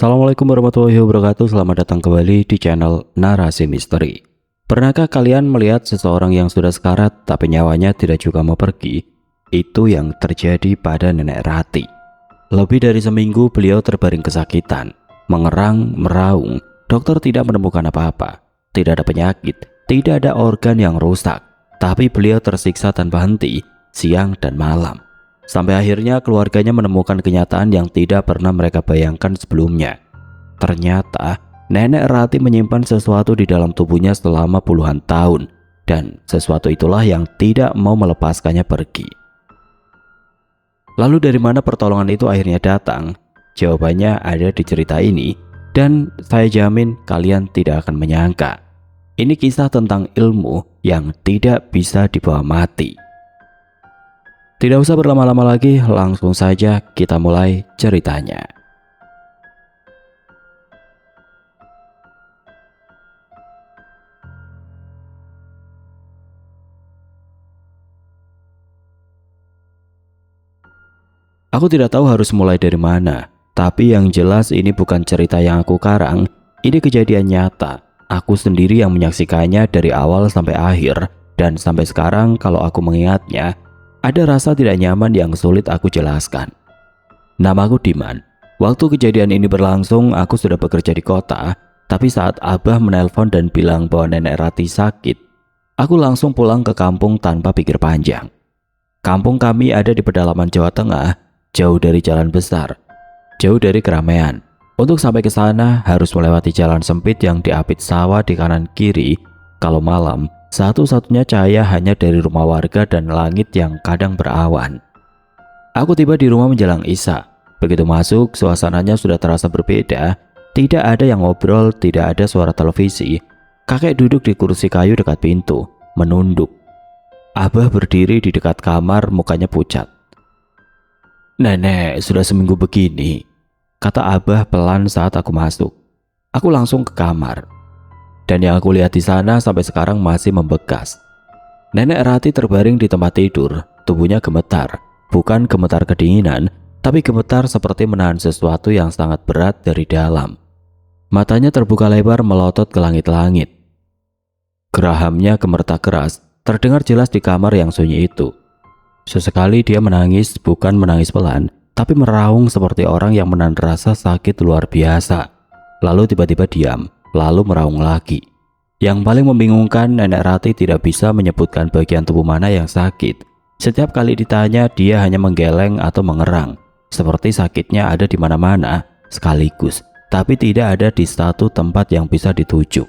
Assalamualaikum warahmatullahi wabarakatuh. Selamat datang kembali di channel Narasi Misteri. Pernahkah kalian melihat seseorang yang sudah sekarat tapi nyawanya tidak juga mau pergi? Itu yang terjadi pada Nenek Rati. Lebih dari seminggu beliau terbaring kesakitan, mengerang, meraung. Dokter tidak menemukan apa-apa. Tidak ada penyakit, tidak ada organ yang rusak. Tapi beliau tersiksa tanpa henti, siang dan malam. Sampai akhirnya keluarganya menemukan kenyataan yang tidak pernah mereka bayangkan sebelumnya. Ternyata Nenek Rati menyimpan sesuatu di dalam tubuhnya selama puluhan tahun, dan sesuatu itulah yang tidak mau melepaskannya pergi. Lalu dari mana pertolongan itu akhirnya datang? Jawabannya ada di cerita ini, dan saya jamin kalian tidak akan menyangka. Ini kisah tentang ilmu yang tidak bisa dibawa mati. Tidak usah berlama-lama lagi, langsung saja kita mulai ceritanya. Aku tidak tahu harus mulai dari mana, tapi yang jelas ini bukan cerita yang aku karang, ini kejadian nyata. Aku sendiri yang menyaksikannya dari awal sampai akhir, dan sampai sekarang kalau aku mengingatnya, ada rasa tidak nyaman yang sulit aku jelaskan. Namaku Diman. Waktu kejadian ini berlangsung, aku sudah bekerja di kota, tapi saat Abah menelpon dan bilang bahwa Nenek Rati sakit, aku langsung pulang ke kampung tanpa pikir panjang. Kampung kami ada di pedalaman Jawa Tengah, jauh dari jalan besar, jauh dari keramaian. Untuk sampai ke sana harus melewati jalan sempit yang diapit sawah di kanan kiri. Kalau malam, satu-satunya cahaya hanya dari rumah warga dan langit yang kadang berawan. Aku tiba di rumah menjelang Isya. Begitu masuk, suasananya sudah terasa berbeda. Tidak ada yang ngobrol, tidak ada suara televisi. Kakek duduk di kursi kayu dekat pintu, menunduk. Abah berdiri di dekat kamar, mukanya pucat. "Nenek, sudah seminggu begini," kata Abah pelan saat aku masuk. Aku langsung ke kamar. Dan yang aku lihat di sana sampai sekarang masih membekas. Nenek Rati terbaring di tempat tidur, tubuhnya gemetar, bukan gemetar kedinginan, tapi gemetar seperti menahan sesuatu yang sangat berat dari dalam. Matanya terbuka lebar melotot ke langit-langit. Gerahamnya gemetar keras, terdengar jelas di kamar yang sunyi itu. Sesekali dia menangis, bukan menangis pelan, tapi meraung seperti orang yang menahan rasa sakit luar biasa. Lalu tiba-tiba diam. Lalu meraung lagi. Yang paling membingungkan, Nenek Rati tidak bisa menyebutkan bagian tubuh mana yang sakit. Setiap kali ditanya, dia hanya menggeleng atau mengerang, seperti sakitnya ada di mana-mana sekaligus, tapi tidak ada di satu tempat yang bisa dituju.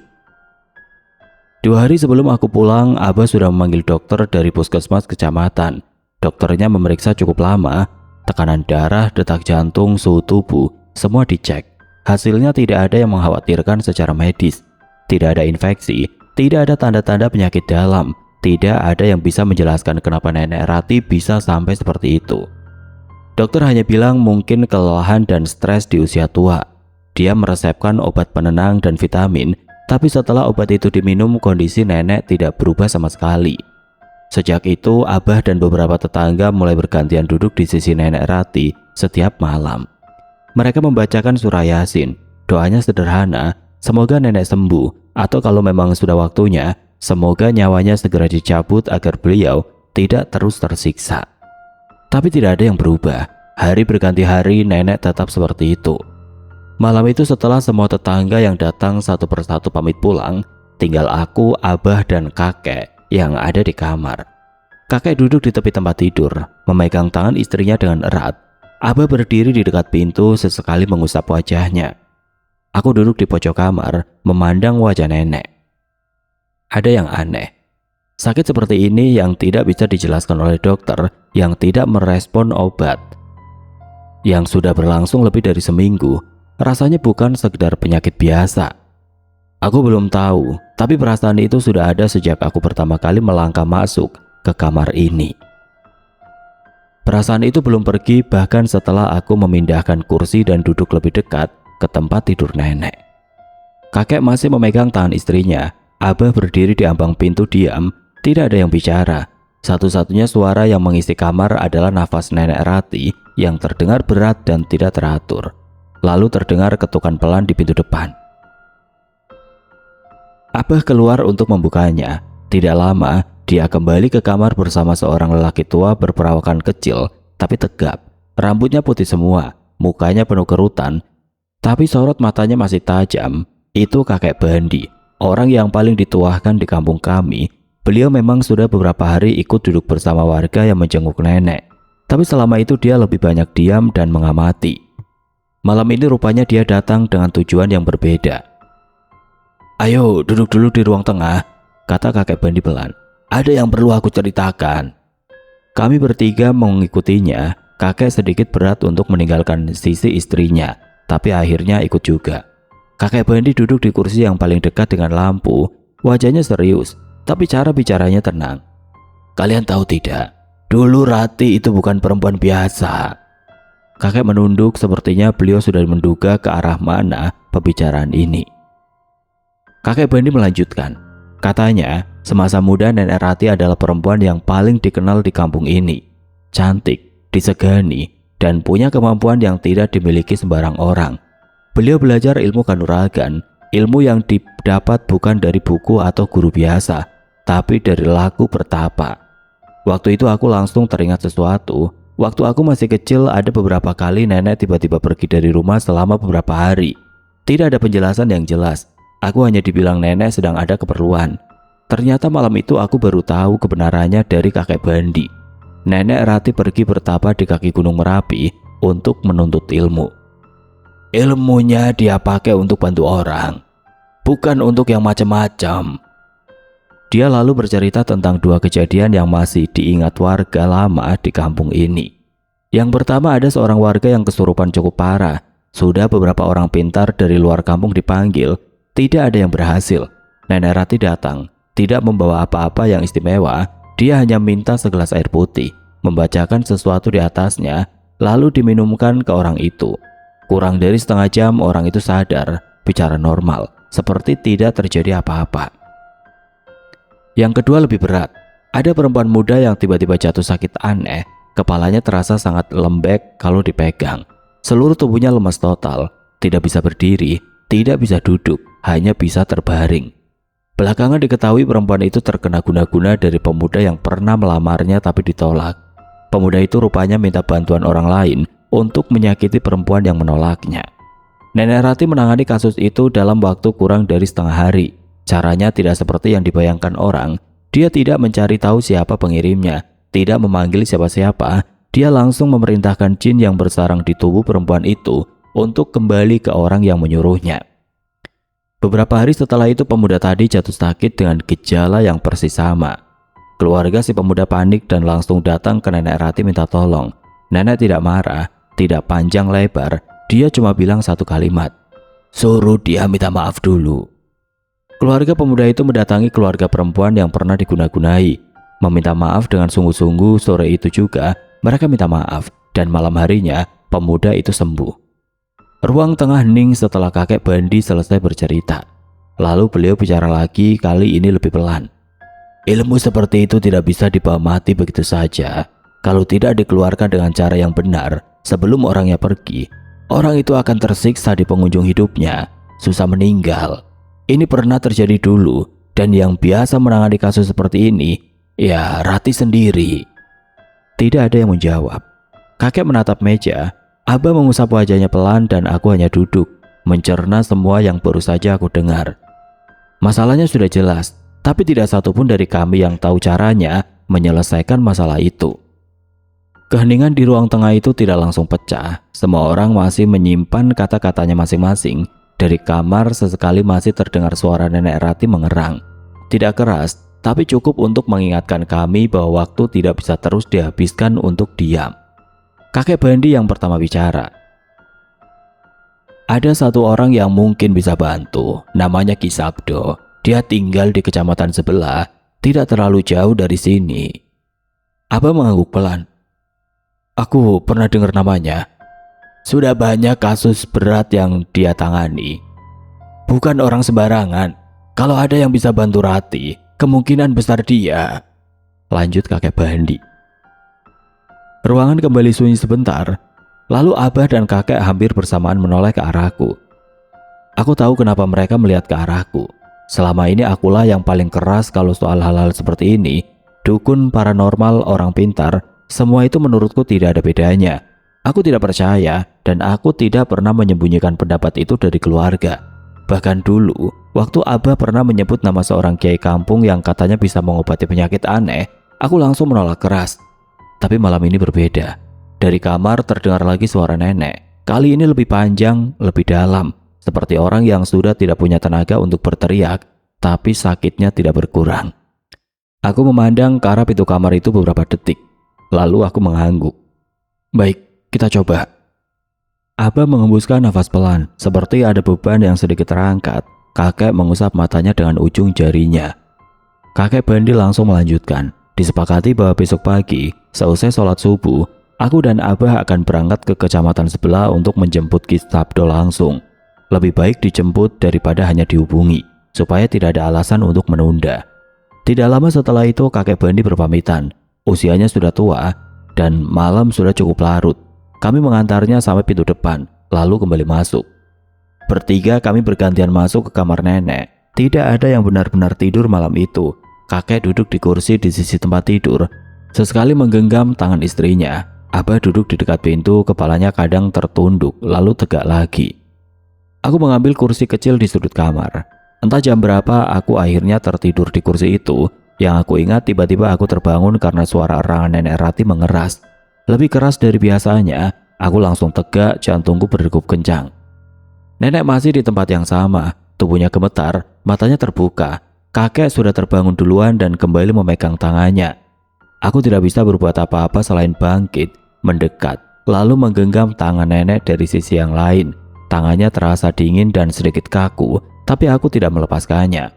2 hari sebelum aku pulang, Abah sudah memanggil dokter dari puskesmas kecamatan. Dokternya memeriksa cukup lama, tekanan darah, detak jantung, suhu tubuh, semua dicek. Hasilnya tidak ada yang mengkhawatirkan secara medis. Tidak ada infeksi, tidak ada tanda-tanda penyakit dalam, tidak ada yang bisa menjelaskan kenapa Nenek Rati bisa sampai seperti itu. Dokter hanya bilang mungkin kelelahan dan stres di usia tua. Dia meresepkan obat penenang dan vitamin, tapi setelah obat itu diminum, kondisi nenek tidak berubah sama sekali. Sejak itu, Abah dan beberapa tetangga mulai bergantian duduk di sisi Nenek Rati setiap malam. Mereka membacakan surah Yasin. Doanya sederhana, semoga nenek sembuh, atau kalau memang sudah waktunya, semoga nyawanya segera dicabut agar beliau tidak terus tersiksa. Tapi tidak ada yang berubah. Hari berganti hari, nenek tetap seperti itu. Malam itu setelah semua tetangga yang datang satu persatu pamit pulang, tinggal aku, Abah, dan kakek yang ada di kamar. Kakek duduk di tepi tempat tidur, memegang tangan istrinya dengan erat. Abah berdiri di dekat pintu, sesekali mengusap wajahnya. Aku duduk di pojok kamar, memandang wajah nenek. Ada yang aneh. Sakit seperti ini yang tidak bisa dijelaskan oleh dokter, yang tidak merespon obat, yang sudah berlangsung lebih dari seminggu. Rasanya bukan sekedar penyakit biasa. Aku belum tahu, tapi perasaan itu sudah ada sejak aku pertama kali melangkah masuk ke kamar ini. Perasaan itu belum pergi bahkan setelah aku memindahkan kursi dan duduk lebih dekat ke tempat tidur nenek. Kakek masih memegang tangan istrinya. Abah berdiri di ambang pintu diam, tidak ada yang bicara. Satu-satunya suara yang mengisi kamar adalah nafas Nenek Rati yang terdengar berat dan tidak teratur. lalu terdengar ketukan pelan di pintu depan. Abah keluar untuk membukanya. Tidak lama, dia kembali ke kamar bersama seorang lelaki tua berperawakan kecil tapi tegap. Rambutnya putih semua, mukanya penuh kerutan, tapi sorot matanya masih tajam. Itu kakek Bandi, orang yang paling dituakan di kampung kami. Beliau memang sudah beberapa hari ikut duduk bersama warga yang menjenguk nenek. Tapi selama itu dia lebih banyak diam dan mengamati. Malam ini rupanya dia datang dengan tujuan yang berbeda. "Ayo duduk dulu di ruang tengah," kata kakek Bandi pelan. "Ada yang perlu aku ceritakan." Kami bertiga mengikutinya. Kakek sedikit berat untuk meninggalkan sisi istrinya, tapi akhirnya ikut juga. Kakek Bandi duduk di kursi yang paling dekat dengan lampu. Wajahnya serius, tapi cara bicaranya tenang. "Kalian tahu tidak, dulu Rati itu bukan perempuan biasa." Kakek menunduk, sepertinya beliau sudah menduga ke arah mana pembicaraan ini. Kakek Bandi melanjutkan, katanya semasa muda Nenek Rati adalah perempuan yang paling dikenal di kampung ini. Cantik, disegani, dan punya kemampuan yang tidak dimiliki sembarang orang. Beliau belajar ilmu kanuragan, ilmu yang didapat bukan dari buku atau guru biasa, tapi dari laku bertapa. Waktu itu aku langsung teringat sesuatu. Waktu aku masih kecil, ada beberapa kali nenek tiba-tiba pergi dari rumah selama beberapa hari. Tidak ada penjelasan yang jelas. Aku hanya dibilang nenek sedang ada keperluan. Ternyata malam itu aku baru tahu kebenarannya dari kakek Bandi. Nenek Rati pergi bertapa di kaki Gunung Merapi untuk menuntut ilmu. Ilmunya dia pakai untuk bantu orang, bukan untuk yang macam-macam. Dia lalu bercerita tentang dua kejadian yang masih diingat warga lama di kampung ini. Yang pertama, ada seorang warga yang kesurupan cukup parah. Sudah beberapa orang pintar dari luar kampung dipanggil, tidak ada yang berhasil. Nenek Rati datang, tidak membawa apa-apa yang istimewa. Dia hanya minta segelas air putih, membacakan sesuatu di atasnya, lalu diminumkan ke orang itu. Kurang dari setengah jam orang itu sadar, bicara normal, seperti tidak terjadi apa-apa. Yang kedua lebih berat. Ada perempuan muda yang tiba-tiba jatuh sakit aneh. Kepalanya terasa sangat lembek kalau dipegang. Seluruh tubuhnya lemas total, tidak bisa berdiri, tidak bisa duduk, hanya bisa terbaring. Belakangan diketahui perempuan itu terkena guna-guna dari pemuda yang pernah melamarnya tapi ditolak. Pemuda itu rupanya minta bantuan orang lain untuk menyakiti perempuan yang menolaknya. Nenek Rati menangani kasus itu dalam waktu kurang dari setengah hari. Caranya tidak seperti yang dibayangkan orang. Dia tidak mencari tahu siapa pengirimnya, tidak memanggil siapa-siapa. Dia langsung memerintahkan jin yang bersarang di tubuh perempuan itu untuk kembali ke orang yang menyuruhnya. Beberapa hari setelah itu pemuda tadi jatuh sakit dengan gejala yang persis sama. Keluarga si pemuda panik dan langsung datang ke Nenek Rati minta tolong. Nenek tidak marah, tidak panjang lebar. Dia cuma bilang satu kalimat, "Suruh dia minta maaf dulu." Keluarga pemuda itu mendatangi keluarga perempuan yang pernah diguna-gunai, meminta maaf dengan sungguh-sungguh. Sore itu juga mereka minta maaf, dan malam harinya pemuda itu sembuh. Ruang tengah hening setelah kakek Bandi selesai bercerita. Lalu beliau bicara lagi, kali ini lebih pelan. "Ilmu seperti itu tidak bisa dibawa mati begitu saja. Kalau tidak dikeluarkan dengan cara yang benar sebelum orangnya pergi, orang itu akan tersiksa di penghujung hidupnya, susah meninggal. Ini pernah terjadi dulu, dan yang biasa menangani kasus seperti ini, ya Rati sendiri." Tidak ada yang menjawab. Kakek menatap meja. Abah mengusap wajahnya pelan dan aku hanya duduk, mencerna semua yang baru saja aku dengar. Masalahnya sudah jelas, tapi tidak satupun dari kami yang tahu caranya menyelesaikan masalah itu. Keheningan di ruang tengah itu tidak langsung pecah. Semua orang masih menyimpan kata-katanya masing-masing. Dari kamar sesekali masih terdengar suara Nenek Rati mengerang. Tidak keras, tapi cukup untuk mengingatkan kami bahwa waktu tidak bisa terus dihabiskan untuk diam. Kakek Bandi yang pertama bicara. "Ada satu orang yang mungkin bisa bantu, namanya Ki Sabdo. Dia tinggal di kecamatan sebelah, tidak terlalu jauh dari sini." Abah mengangguk pelan. "Aku pernah dengar namanya. Sudah banyak kasus berat yang dia tangani. Bukan orang sembarangan. Kalau ada yang bisa bantu Rati, kemungkinan besar dia." Lanjut kakek Bandi. Ruangan kembali sunyi sebentar. Lalu Abah dan kakek hampir bersamaan menoleh ke arahku. Aku tahu kenapa mereka melihat ke arahku. Selama ini akulah yang paling keras kalau soal hal-hal seperti ini. Dukun, paranormal, orang pintar, semua itu menurutku tidak ada bedanya. Aku tidak percaya dan aku tidak pernah menyembunyikan pendapat itu dari keluarga. Bahkan dulu, waktu Abah pernah menyebut nama seorang kiai kampung yang katanya bisa mengobati penyakit aneh, aku langsung menolak keras. Tapi malam ini berbeda. Dari kamar terdengar lagi suara nenek. Kali ini lebih panjang, lebih dalam. Seperti orang yang sudah tidak punya tenaga untuk berteriak, tapi sakitnya tidak berkurang. Aku memandang ke arah pintu kamar itu beberapa detik. Lalu aku mengangguk. Baik, kita coba. Abah mengembuskan nafas pelan, seperti ada beban yang sedikit terangkat. Kakek mengusap matanya dengan ujung jarinya. Kakek Bandi langsung melanjutkan. Disepakati bahwa besok pagi, seusai sholat subuh, aku dan Abah akan berangkat ke kecamatan sebelah untuk menjemput Ki Sabdo langsung. Lebih baik dijemput daripada hanya dihubungi, supaya tidak ada alasan untuk menunda. Tidak lama setelah itu kakek Bandi berpamitan. Usianya sudah tua dan malam sudah cukup larut. Kami mengantarnya sampai pintu depan, lalu kembali masuk. Bertiga kami bergantian masuk ke kamar nenek. Tidak ada yang benar-benar tidur malam itu. Kakek duduk di kursi di sisi tempat tidur, sesekali menggenggam tangan istrinya. Abah duduk di dekat pintu, kepalanya kadang tertunduk, lalu tegak lagi. Aku mengambil kursi kecil di sudut kamar. Entah jam berapa aku akhirnya tertidur di kursi itu. Yang aku ingat tiba-tiba aku terbangun karena suara erangan Nenek Rati mengeras. Lebih keras dari biasanya, aku langsung tegak, jantungku berdegup kencang. Nenek masih di tempat yang sama, tubuhnya gemetar, matanya terbuka. Kakek sudah terbangun duluan dan kembali memegang tangannya. Aku tidak bisa berbuat apa-apa selain bangkit, mendekat, lalu menggenggam tangan nenek dari sisi yang lain. Tangannya terasa dingin dan sedikit kaku, tapi aku tidak melepaskannya.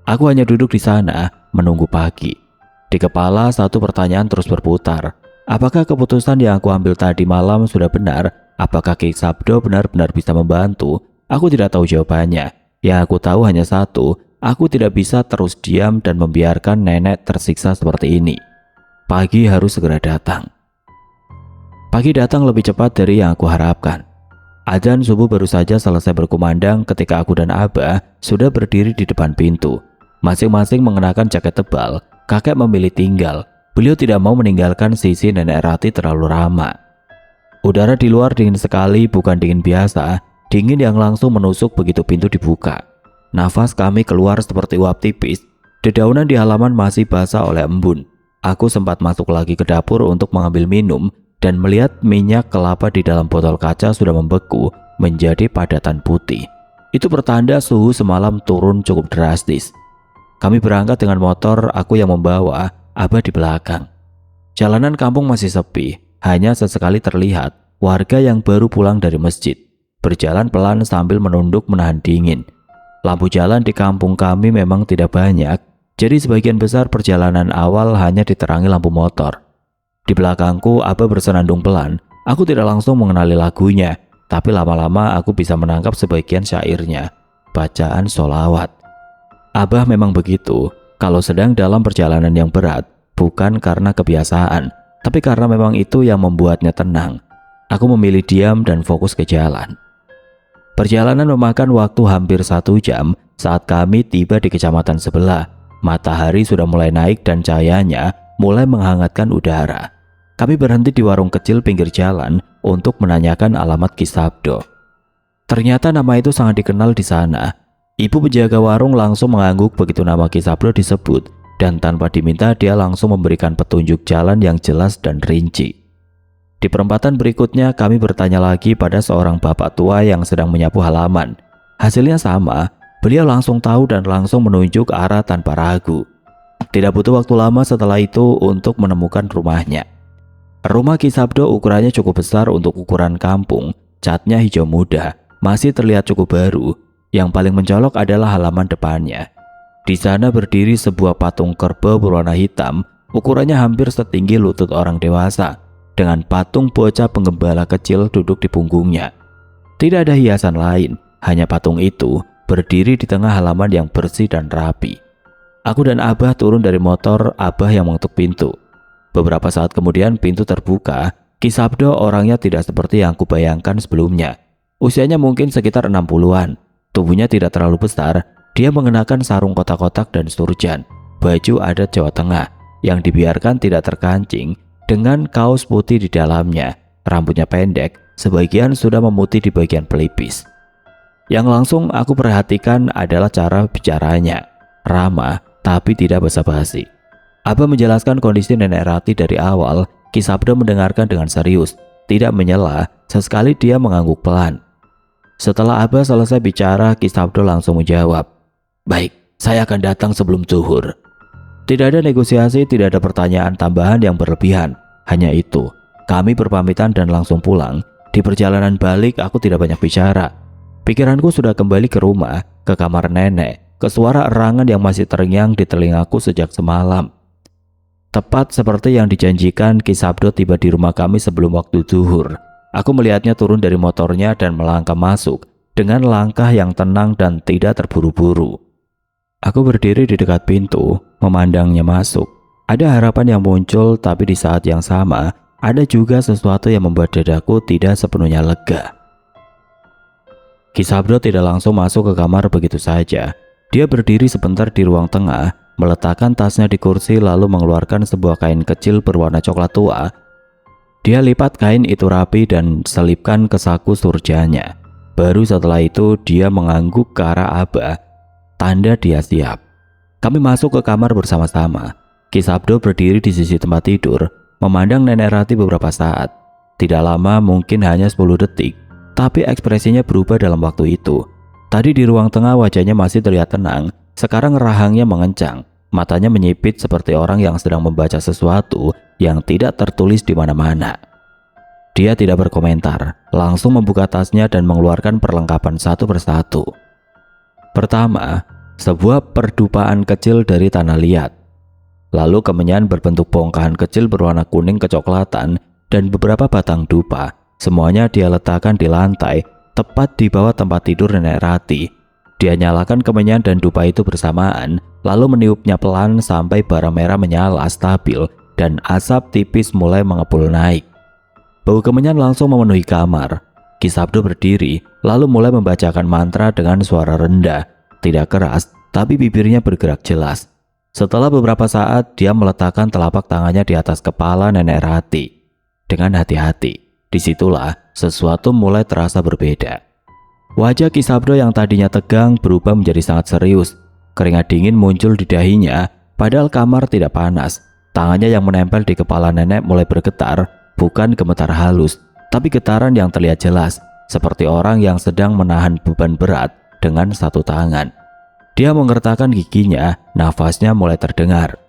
Aku hanya duduk di sana, menunggu pagi. Di kepala satu pertanyaan terus berputar. Apakah keputusan yang aku ambil tadi malam sudah benar? Apakah Ki Sabdo benar-benar bisa membantu? Aku tidak tahu jawabannya. Yang aku tahu hanya satu, aku tidak bisa terus diam dan membiarkan nenek tersiksa seperti ini. Pagi harus segera datang. Pagi datang lebih cepat dari yang aku harapkan. Adzan subuh baru saja selesai berkumandang ketika aku dan Abah sudah berdiri di depan pintu. Masing-masing mengenakan jaket tebal. Kakek memilih tinggal. Beliau tidak mau meninggalkan sisi Nenek Rati terlalu ramah. Udara di luar dingin sekali, bukan dingin biasa, dingin yang langsung menusuk begitu pintu dibuka. Nafas kami keluar seperti uap tipis. Dedaunan di halaman masih basah oleh embun. Aku sempat masuk lagi ke dapur untuk mengambil minum dan melihat minyak kelapa di dalam botol kaca sudah membeku menjadi padatan putih. Itu pertanda suhu semalam turun cukup drastis. Kami berangkat dengan motor, aku yang membawa, Abah di belakang. Jalanan kampung masih sepi, hanya sesekali terlihat warga yang baru pulang dari masjid, berjalan pelan sambil menunduk menahan dingin. Lampu jalan di kampung kami memang tidak banyak, jadi sebagian besar perjalanan awal hanya diterangi lampu motor. Di belakangku, Abah bersenandung pelan. Aku tidak langsung mengenali lagunya, tapi lama-lama aku bisa menangkap sebagian syairnya. Bacaan sholawat. Abah memang begitu, kalau sedang dalam perjalanan yang berat, bukan karena kebiasaan, tapi karena memang itu yang membuatnya tenang. Aku memilih diam dan fokus ke jalan. Perjalanan memakan waktu hampir 1 jam saat kami tiba di kecamatan sebelah. Matahari sudah mulai naik dan cahayanya mulai menghangatkan udara. Kami berhenti di warung kecil pinggir jalan untuk menanyakan alamat Ki Sabdo. Ternyata nama itu sangat dikenal di sana. Ibu penjaga warung langsung mengangguk begitu nama Ki Sabdo disebut, dan tanpa diminta dia langsung memberikan petunjuk jalan yang jelas dan rinci. Di perempatan berikutnya kami bertanya lagi pada seorang bapak tua yang sedang menyapu halaman. Hasilnya sama, beliau langsung tahu dan langsung menunjuk arah tanpa ragu. Tidak butuh waktu lama setelah itu untuk menemukan rumahnya. Rumah Ki Sabdo ukurannya cukup besar untuk ukuran kampung, catnya hijau muda, masih terlihat cukup baru. Yang paling mencolok adalah halaman depannya. Di sana berdiri sebuah patung kerbau berwarna hitam, ukurannya hampir setinggi lutut orang dewasa, dengan patung bocah penggembala kecil duduk di punggungnya. Tidak ada hiasan lain, hanya patung itu berdiri di tengah halaman yang bersih dan rapi. Aku dan Abah turun dari motor, Abah yang mengetuk pintu. Beberapa saat kemudian pintu terbuka, Ki Ki Sabdo orangnya tidak seperti yang kubayangkan sebelumnya. Usianya mungkin sekitar 60-an. Tubuhnya tidak terlalu besar. Dia mengenakan sarung kotak-kotak dan surjan, baju adat Jawa Tengah yang dibiarkan tidak terkancing dengan kaos putih di dalamnya. Rambutnya pendek, sebagian sudah memutih di bagian pelipis. Yang langsung aku perhatikan adalah cara bicaranya. Ramah tapi tidak basa-basi. Abah menjelaskan kondisi Nenek Rati dari awal. Ki Sabdo mendengarkan dengan serius, tidak menyela, sesekali dia mengangguk pelan. Setelah Abah selesai bicara, Ki Sabdo langsung menjawab, "Baik, saya akan datang sebelum zuhur." Tidak ada negosiasi, tidak ada pertanyaan tambahan yang berlebihan. Hanya itu, kami berpamitan dan langsung pulang. Di perjalanan balik, aku tidak banyak bicara. Pikiranku sudah kembali ke rumah, ke kamar nenek, ke suara erangan yang masih terngiang di telingaku sejak semalam. Tepat seperti yang dijanjikan, Ki Sabdo tiba di rumah kami sebelum waktu zuhur. Aku melihatnya turun dari motornya dan melangkah masuk dengan langkah yang tenang dan tidak terburu-buru. Aku berdiri di dekat pintu, memandangnya masuk. Ada harapan yang muncul, tapi di saat yang sama, ada juga sesuatu yang membuat dadaku tidak sepenuhnya lega. Ki Sabdo tidak langsung masuk ke kamar begitu saja. Dia berdiri sebentar di ruang tengah, meletakkan tasnya di kursi lalu mengeluarkan sebuah kain kecil berwarna coklat tua. Dia lipat kain itu rapi dan selipkan ke saku surjanya. Baru setelah itu dia mengangguk ke arah Abah, tanda dia siap. Kami masuk ke kamar bersama-sama. Ki Sabdo berdiri di sisi tempat tidur, memandang Nenek Rati beberapa saat. Tidak lama, mungkin hanya 10 detik, tapi ekspresinya berubah dalam waktu itu. Tadi di ruang tengah wajahnya masih terlihat tenang, sekarang rahangnya mengencang, matanya menyipit seperti orang yang sedang membaca sesuatu yang tidak tertulis di mana-mana. Dia tidak berkomentar, langsung membuka tasnya dan mengeluarkan perlengkapan satu persatu. Pertama, sebuah perdupaan kecil dari tanah liat. Lalu kemenyan berbentuk bongkahan kecil berwarna kuning kecoklatan dan beberapa batang dupa. Semuanya dia letakkan di lantai, tepat di bawah tempat tidur Nenek Rati. Dia nyalakan kemenyan dan dupa itu bersamaan, lalu meniupnya pelan sampai bara merah menyala stabil dan asap tipis mulai mengepul naik. Bau kemenyan langsung memenuhi kamar. Ki Sabdo berdiri, lalu mulai membacakan mantra dengan suara rendah. Tidak keras, tapi bibirnya bergerak jelas. Setelah beberapa saat, dia meletakkan telapak tangannya di atas kepala Nenek Rati. Dengan hati-hati, disitulah sesuatu mulai terasa berbeda. Wajah Ki Sabdo yang tadinya tegang berubah menjadi sangat serius. Keringat dingin muncul di dahinya, padahal kamar tidak panas. Tangannya yang menempel di kepala nenek mulai bergetar, bukan gemetar halus, tapi getaran yang terlihat jelas, seperti orang yang sedang menahan beban berat dengan satu tangan. Dia mengertakkan giginya, nafasnya mulai terdengar.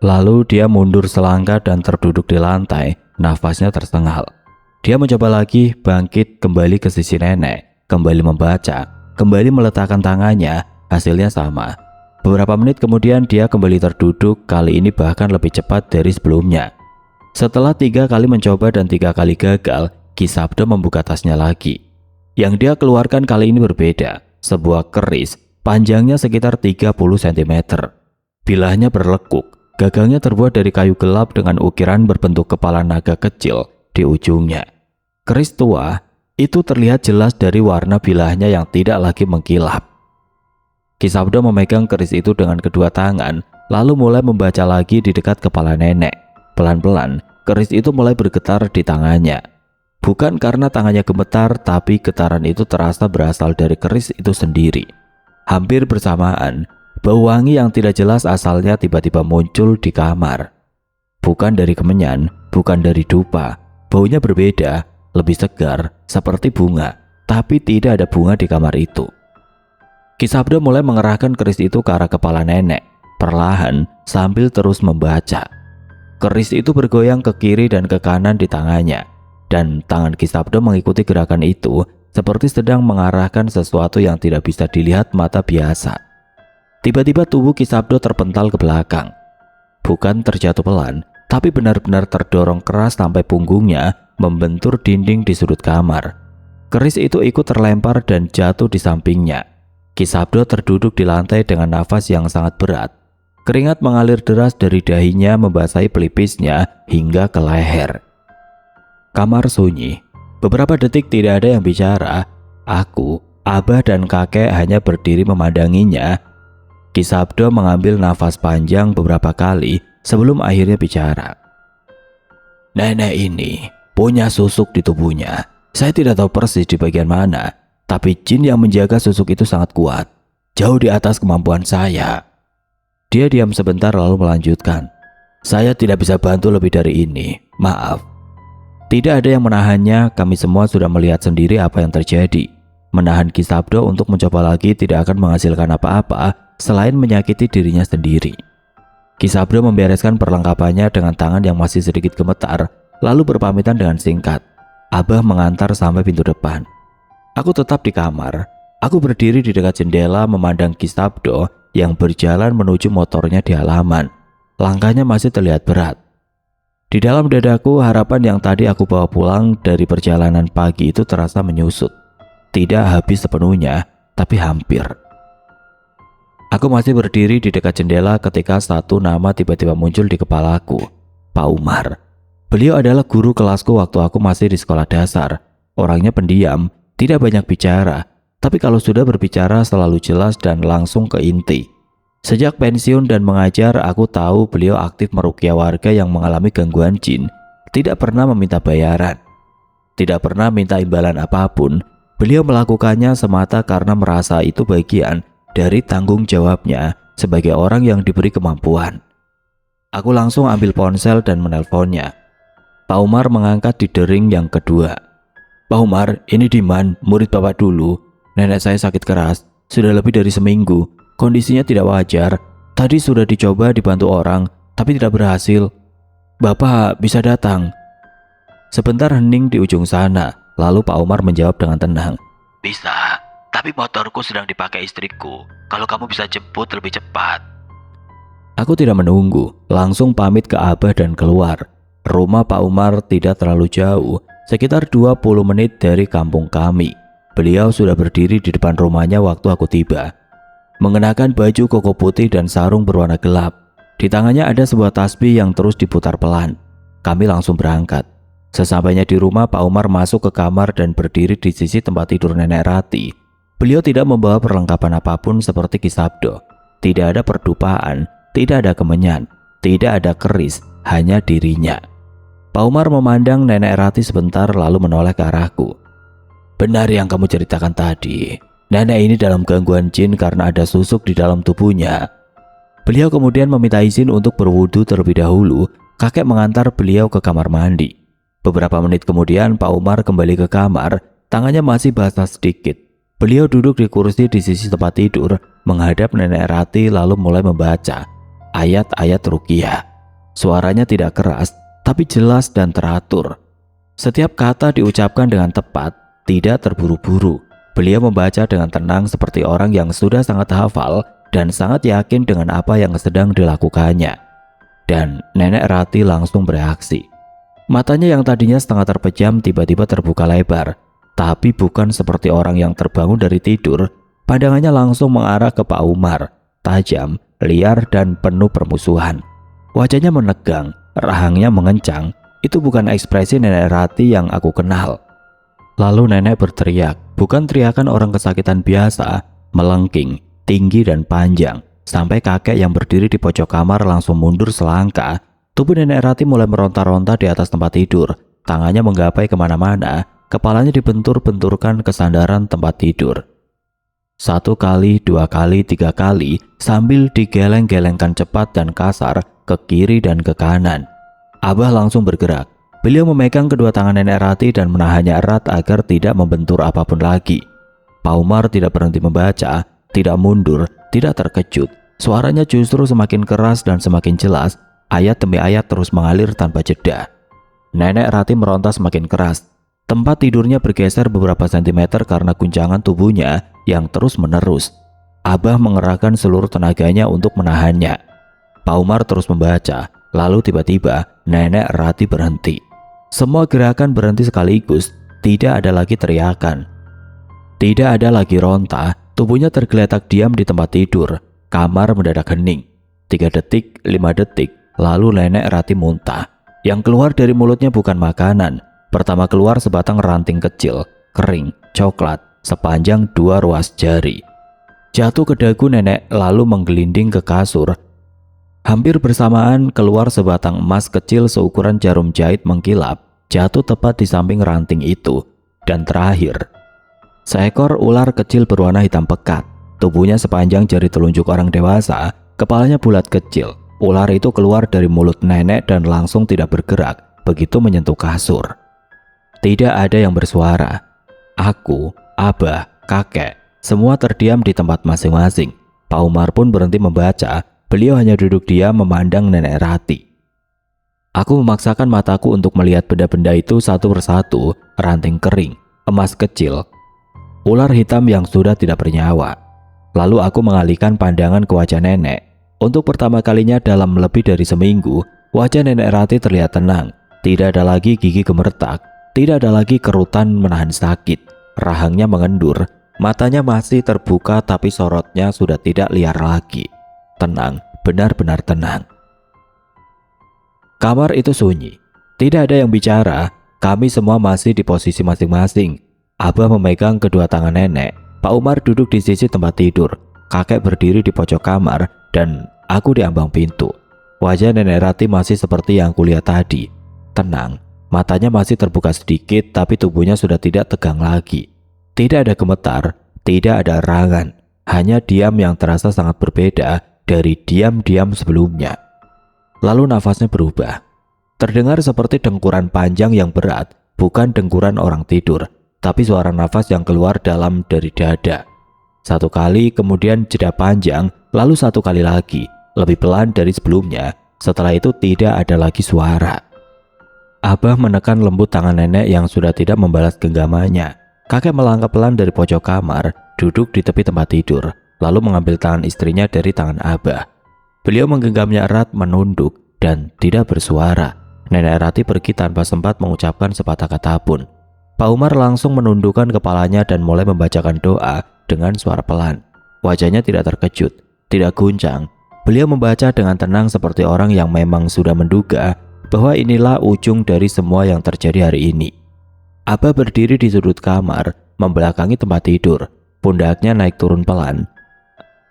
Lalu dia mundur selangkah dan terduduk di lantai, nafasnya tersengal. Dia mencoba lagi bangkit kembali ke sisi nenek. Kembali membaca, kembali meletakkan tangannya, hasilnya sama. Beberapa menit kemudian dia kembali terduduk, kali ini bahkan lebih cepat dari sebelumnya. Setelah 3 kali mencoba dan 3 kali gagal, Ki Sabdo membuka tasnya lagi. Yang dia keluarkan kali ini berbeda, sebuah keris, panjangnya sekitar 30 cm. Bilahnya berlekuk, gagangnya terbuat dari kayu gelap dengan ukiran berbentuk kepala naga kecil di ujungnya. Keris tua itu terlihat jelas dari warna bilahnya yang tidak lagi mengkilap. Ki Sabdo memegang keris itu dengan kedua tangan, lalu mulai membaca lagi di dekat kepala nenek. Pelan-pelan, keris itu mulai bergetar di tangannya. Bukan karena tangannya gemetar, tapi getaran itu terasa berasal dari keris itu sendiri. Hampir bersamaan, bau wangi yang tidak jelas asalnya tiba-tiba muncul di kamar. Bukan dari kemenyan, bukan dari dupa, baunya berbeda. Lebih segar, seperti bunga, tapi tidak ada bunga di kamar itu. Ki Sabdo mulai mengerahkan keris itu ke arah kepala nenek, perlahan sambil terus membaca. Keris itu bergoyang ke kiri dan ke kanan di tangannya, dan tangan Ki Sabdo mengikuti gerakan itu seperti sedang mengarahkan sesuatu yang tidak bisa dilihat mata biasa. Tiba-tiba tubuh Ki Sabdo terpental ke belakang. Bukan terjatuh pelan, tapi benar-benar terdorong keras sampai punggungnya membentur dinding di sudut kamar. Keris itu ikut terlempar dan jatuh di sampingnya. Ki Sabdo terduduk di lantai dengan nafas yang sangat berat. Keringat mengalir deras dari dahinya membasahi pelipisnya hingga ke leher. Kamar sunyi. Beberapa detik tidak ada yang bicara. Aku, Abah dan kakek hanya berdiri memandanginya. Ki Sabdo mengambil nafas panjang beberapa kali sebelum akhirnya bicara. Nenek ini punya susuk di tubuhnya. Saya tidak tahu persis di bagian mana, tapi jin yang menjaga susuk itu sangat kuat. Jauh di atas kemampuan saya. Dia diam sebentar lalu melanjutkan. Saya tidak bisa bantu lebih dari ini. Maaf. Tidak ada yang menahannya, kami semua sudah melihat sendiri apa yang terjadi. Menahan Ki Sabdo untuk mencoba lagi tidak akan menghasilkan apa-apa selain menyakiti dirinya sendiri. Ki Sabdo membereskan perlengkapannya dengan tangan yang masih sedikit gemetar, lalu berpamitan dengan singkat. Abah mengantar sampai pintu depan. Aku tetap di kamar. Aku berdiri di dekat jendela memandang Ki Sabdo yang berjalan menuju motornya di halaman. Langkahnya masih terlihat berat. Di dalam dadaku, harapan yang tadi aku bawa pulang dari perjalanan pagi itu terasa menyusut. Tidak habis sepenuhnya, tapi hampir. Aku masih berdiri di dekat jendela ketika satu nama tiba-tiba muncul di kepalaku. Pak Umar. Beliau adalah guru kelasku waktu aku masih di sekolah dasar. Orangnya pendiam, tidak banyak bicara, tapi kalau sudah berbicara selalu jelas dan langsung ke inti. Sejak pensiun dan mengajar, aku tahu beliau aktif meruqyah warga yang mengalami gangguan jin. Tidak pernah meminta bayaran. Tidak pernah minta imbalan apapun. Beliau melakukannya semata karena merasa itu bagian dari tanggung jawabnya sebagai orang yang diberi kemampuan. Aku langsung ambil ponsel dan menelponnya. Pak Umar mengangkat di dering yang kedua. Pak Umar, ini Diman, murid Bapak dulu. Nenek saya sakit keras, sudah lebih dari seminggu. Kondisinya tidak wajar. Tadi sudah dicoba dibantu orang, tapi tidak berhasil. Bapak bisa datang. Sebentar hening di ujung sana, lalu Pak Umar menjawab dengan tenang. Bisa, tapi motorku sedang dipakai istriku. Kalau kamu bisa jemput lebih cepat. Aku tidak menunggu, langsung pamit ke Abah dan keluar. Rumah Pak Umar tidak terlalu jauh, sekitar 20 menit dari kampung kami. Beliau sudah berdiri di depan rumahnya waktu aku tiba. Mengenakan baju koko putih dan sarung berwarna gelap. Di tangannya ada sebuah tasbih yang terus diputar pelan. Kami langsung berangkat. Sesampainya di rumah, Pak Umar masuk ke kamar dan berdiri di sisi tempat tidur Nenek Rati. Beliau tidak membawa perlengkapan apapun seperti Ki Sabdo. Tidak ada perdupaan, tidak ada kemenyan, tidak ada keris, hanya dirinya. Pak Umar memandang Nenek Rati sebentar lalu menoleh ke arahku. Benar yang kamu ceritakan tadi. Nenek ini dalam gangguan jin karena ada susuk di dalam tubuhnya. Beliau kemudian meminta izin untuk berwudu terlebih dahulu. Kakek mengantar beliau ke kamar mandi. Beberapa menit kemudian Pak Umar kembali ke kamar. Tangannya masih basah sedikit. Beliau duduk di kursi di sisi tempat tidur, menghadap Nenek Rati lalu mulai membaca ayat-ayat ruqyah. Suaranya tidak keras, tapi jelas dan teratur. Setiap kata diucapkan dengan tepat, tidak terburu-buru. Beliau membaca dengan tenang seperti orang yang sudah sangat hafal dan sangat yakin dengan apa yang sedang dilakukannya. Dan Nenek Rati langsung bereaksi. Matanya yang tadinya setengah terpejam tiba-tiba terbuka lebar. Tapi bukan seperti orang yang terbangun dari tidur. Pandangannya langsung mengarah ke Pak Umar. Tajam, liar dan penuh permusuhan. Wajahnya menegang, rahangnya mengencang. Itu bukan ekspresi Nenek Rati yang aku kenal. Lalu nenek berteriak, bukan teriakan orang kesakitan biasa, melengking, tinggi dan panjang, sampai kakek yang berdiri di pojok kamar langsung mundur selangkah. Tubuh Nenek Rati mulai meronta-ronta di atas tempat tidur, tangannya menggapai kemana-mana, kepalanya dibentur-benturkan ke sandaran tempat tidur. 1 kali, 2 kali, 3 kali, sambil digeleng-gelengkan cepat dan kasar ke kiri dan ke kanan. Abah langsung bergerak. Beliau memegang kedua tangan Nenek Rati dan menahannya erat agar tidak membentur apapun lagi. Pak Umar tidak berhenti membaca, tidak mundur, tidak terkejut. Suaranya justru semakin keras dan semakin jelas. Ayat demi ayat terus mengalir tanpa jeda. Nenek Rati meronta semakin keras. Tempat tidurnya bergeser beberapa sentimeter karena guncangan tubuhnya yang terus menerus. Abah mengerahkan seluruh tenaganya untuk menahannya. Pak Umar terus membaca, lalu tiba-tiba Nenek Rati berhenti. Semua gerakan berhenti sekaligus, tidak ada lagi teriakan. Tidak ada lagi ronta, tubuhnya tergeletak diam di tempat tidur. Kamar mendadak hening. 3 detik, 5 detik, lalu Nenek Rati muntah. Yang keluar dari mulutnya bukan makanan, Pertama keluar sebatang ranting kecil, kering, coklat, sepanjang 2 ruas jari. Jatuh ke dagu nenek lalu menggelinding ke kasur. Hampir bersamaan keluar sebatang emas kecil seukuran jarum jahit mengkilap, jatuh tepat di samping ranting itu. Dan terakhir, seekor ular kecil berwarna hitam pekat. Tubuhnya sepanjang jari telunjuk orang dewasa, kepalanya bulat kecil. Ular itu keluar dari mulut nenek dan langsung tidak bergerak begitu menyentuh kasur. Tidak ada yang bersuara. Aku, Abah, kakek, semua terdiam di tempat masing-masing. Pak Umar pun berhenti membaca, beliau hanya duduk diam memandang Nenek Rati. Aku memaksakan mataku untuk melihat benda-benda itu satu persatu, ranting kering, emas kecil, ular hitam yang sudah tidak bernyawa. Lalu aku mengalihkan pandangan ke wajah nenek. Untuk pertama kalinya dalam lebih dari seminggu, wajah Nenek Rati terlihat tenang. Tidak ada lagi gigi gemertak, tidak ada lagi kerutan menahan sakit. Rahangnya mengendur, matanya masih terbuka tapi sorotnya sudah tidak liar lagi. Tenang, benar-benar tenang. Kamar itu sunyi, tidak ada yang bicara. Kami semua masih di posisi masing-masing. Abah memegang kedua tangan nenek, Pak Umar duduk di sisi tempat tidur, kakek berdiri di pojok kamar, dan aku di ambang pintu. Wajah Nenek Rati masih seperti yang kulihat tadi, tenang. Matanya masih terbuka sedikit, tapi tubuhnya sudah tidak tegang lagi. Tidak ada gemetar, tidak ada erangan, hanya diam yang terasa sangat berbeda dari diam-diam sebelumnya. Lalu nafasnya berubah. Terdengar seperti dengkuran panjang yang berat, bukan dengkuran orang tidur, tapi suara nafas yang keluar dalam dari dada. Satu kali, kemudian jeda panjang, lalu satu kali lagi, lebih pelan dari sebelumnya. Setelah itu tidak ada lagi suara. Abah menekan lembut tangan nenek yang sudah tidak membalas genggamannya. Kakek melangkah pelan dari pojok kamar, duduk di tepi tempat tidur, lalu mengambil tangan istrinya dari tangan Abah. Beliau menggenggamnya erat, menunduk, dan tidak bersuara. Nenek Rati pergi tanpa sempat mengucapkan sepatah kata pun. Pak Umar langsung menundukkan kepalanya dan mulai membacakan doa dengan suara pelan. Wajahnya tidak terkejut, tidak guncang. Beliau membaca dengan tenang seperti orang yang memang sudah menduga bahwa inilah ujung dari semua yang terjadi hari ini. Abah berdiri di sudut kamar, membelakangi tempat tidur. Pundaknya naik turun pelan.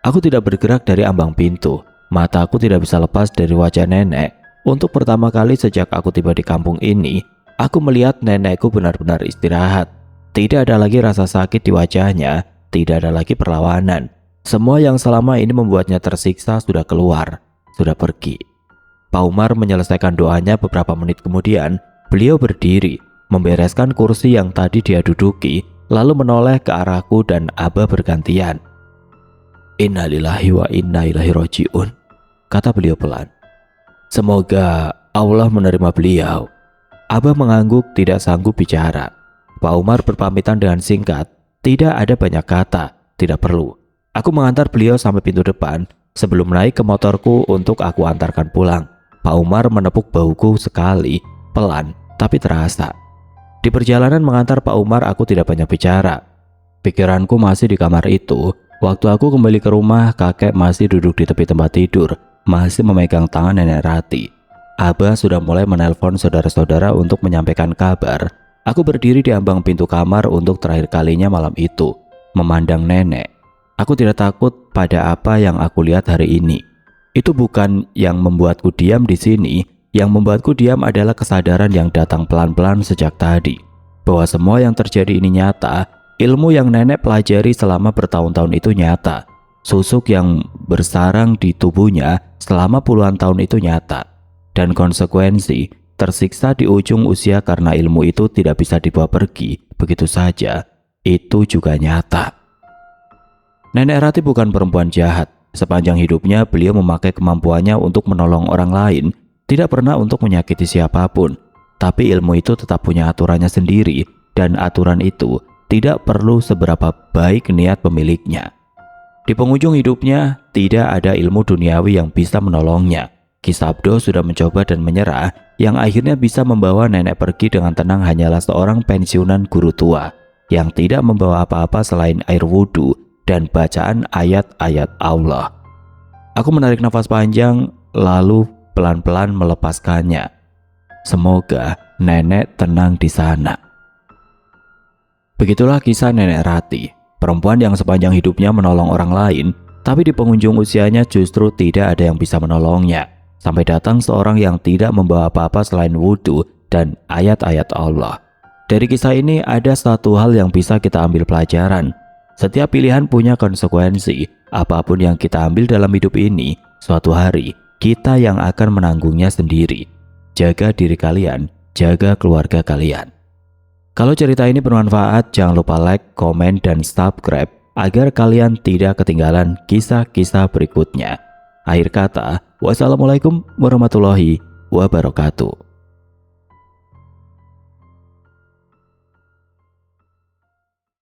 Aku tidak bergerak dari ambang pintu. Mataku tidak bisa lepas dari wajah nenek. Untuk pertama kali sejak aku tiba di kampung ini, aku melihat nenekku benar-benar istirahat. Tidak ada lagi rasa sakit di wajahnya, tidak ada lagi perlawanan. Semua yang selama ini membuatnya tersiksa sudah keluar, sudah pergi. Pak Umar menyelesaikan doanya beberapa menit kemudian. Beliau berdiri, membereskan kursi yang tadi dia duduki, lalu menoleh ke arahku dan Abah bergantian. Innalillahi wa inna ilaihi raji'un, kata beliau pelan. Semoga Allah menerima beliau. Abah mengangguk, tidak sanggup bicara. Pak Umar berpamitan dengan singkat. Tidak ada banyak kata, tidak perlu. Aku mengantar beliau sampai pintu depan sebelum naik ke motorku untuk aku antarkan pulang. Pak Umar menepuk bahuku sekali, pelan tapi terasa. Di perjalanan mengantar Pak Umar aku tidak banyak bicara. Pikiranku masih di kamar itu. Waktu aku kembali ke rumah, kakek masih duduk di tepi tempat tidur, masih memegang tangan Nenek Rati. Abah sudah mulai menelpon saudara-saudara untuk menyampaikan kabar. Aku berdiri di ambang pintu kamar untuk terakhir kalinya malam itu, memandang nenek. Aku tidak takut pada apa yang aku lihat hari ini. Itu bukan yang membuatku diam di sini. Yang membuatku diam adalah kesadaran yang datang pelan-pelan sejak tadi, bahwa semua yang terjadi ini nyata. Ilmu yang nenek pelajari selama bertahun-tahun itu nyata. Susuk yang bersarang di tubuhnya selama puluhan tahun itu nyata. Dan konsekuensi tersiksa di ujung usia karena ilmu itu tidak bisa dibawa pergi begitu saja, itu juga nyata. Nenek Rati bukan perempuan jahat. Sepanjang hidupnya beliau memakai kemampuannya untuk menolong orang lain, tidak pernah untuk menyakiti siapapun. Tapi ilmu itu tetap punya aturannya sendiri, dan aturan itu tidak perlu seberapa baik niat pemiliknya. Di penghujung hidupnya, tidak ada ilmu duniawi yang bisa menolongnya. Ki Sabdo sudah mencoba dan menyerah, yang akhirnya bisa membawa nenek pergi dengan tenang hanyalah seorang pensiunan guru tua, yang tidak membawa apa-apa selain air wudhu dan bacaan ayat-ayat Allah. Aku menarik nafas panjang, lalu pelan-pelan melepaskannya. Semoga nenek tenang di sana. Begitulah kisah Nenek Rati, perempuan yang sepanjang hidupnya menolong orang lain, tapi di penghujung usianya justru tidak ada yang bisa menolongnya. Sampai datang seorang yang tidak membawa apa-apa selain wudhu dan ayat-ayat Allah. Dari kisah ini ada satu hal yang bisa kita ambil pelajaran. Setiap pilihan punya konsekuensi. Apapun yang kita ambil dalam hidup ini, suatu hari kita yang akan menanggungnya sendiri. Jaga diri kalian, jaga keluarga kalian. Kalau cerita ini bermanfaat, jangan lupa like, komen, dan subscribe agar kalian tidak ketinggalan kisah-kisah berikutnya. Akhir kata, wassalamualaikum warahmatullahi wabarakatuh.